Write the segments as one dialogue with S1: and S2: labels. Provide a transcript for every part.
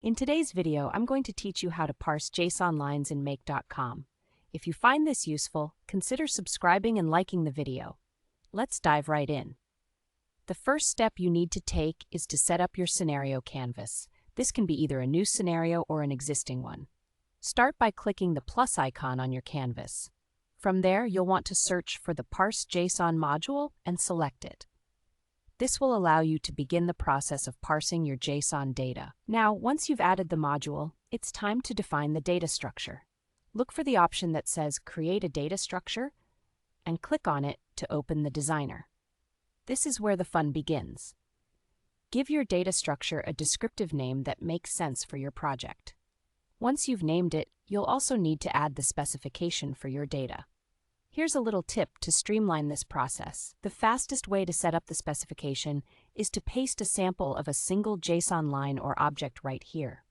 S1: In today's video, I'm going to teach you how to parse JSON lines in make.com. If you find this useful, consider subscribing and liking the video. Let's dive right in. The first step you need to take is to set up your scenario canvas. This can be either a new scenario or an existing one. Start by clicking the plus icon on your canvas. From there, you'll want to search for the Parse JSON module and select it. This will allow you to begin the process of parsing your JSON data. Now, once you've added the module, it's time to define the data structure. Look for the option that says Create a Data Structure and click on it to open the designer. This is where the fun begins. Give your data structure a descriptive name that makes sense for your project. Once you've named it, you'll also need to add the specification for your data. Here's a little tip to streamline this process. The fastest way to set up the specification is to paste a sample of a single JSON line or object right here.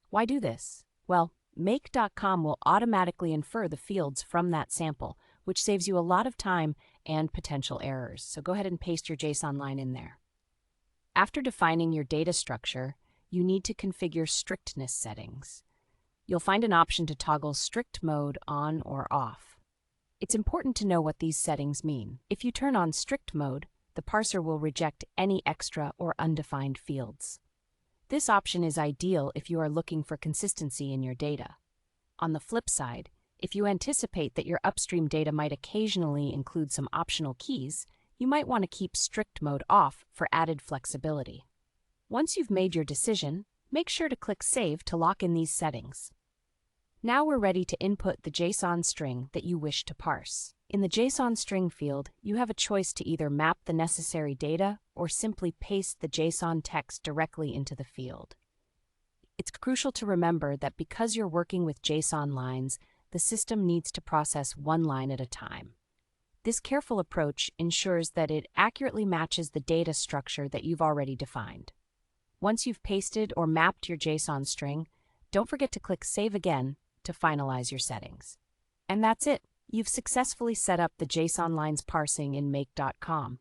S1: Why do this? Well, make.com will automatically infer the fields from that sample, which saves you a lot of time and potential errors. So go ahead and paste your JSON line in there. After defining your data structure, you need to configure strictness settings. You'll find an option to toggle strict mode on or off. It's important to know what these settings mean. If you turn on strict mode, the parser will reject any extra or undefined fields. This option is ideal if you are looking for consistency in your data. On the flip side, if you anticipate that your upstream data might occasionally include some optional keys, you might want to keep strict mode off for added flexibility. Once you've made your decision, make sure to click Save to lock in these settings. Now we're ready to input the JSON string that you wish to parse. In the JSON string field, you have a choice to either map the necessary data or simply paste the JSON text directly into the field. It's crucial to remember that because you're working with JSON lines, the system needs to process one line at a time. This careful approach ensures that it accurately matches the data structure that you've already defined. Once you've pasted or mapped your JSON string, don't forget to click Save again to finalize your settings. And that's it. You've successfully set up the JSON lines parsing in make.com.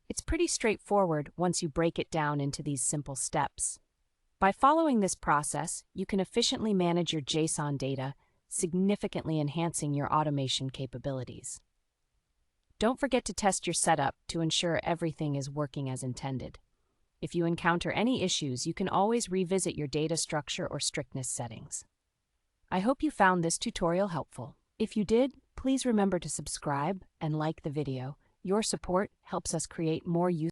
S1: It's pretty straightforward once you break it down into these simple steps. By following this process, you can efficiently manage your JSON data, significantly enhancing your automation capabilities. Don't forget to test your setup to ensure everything is working as intended. If you encounter any issues, you can always revisit your data structure or strictness settings. I hope you found this tutorial helpful. If you did, please remember to subscribe and like the video. Your support helps us create more useful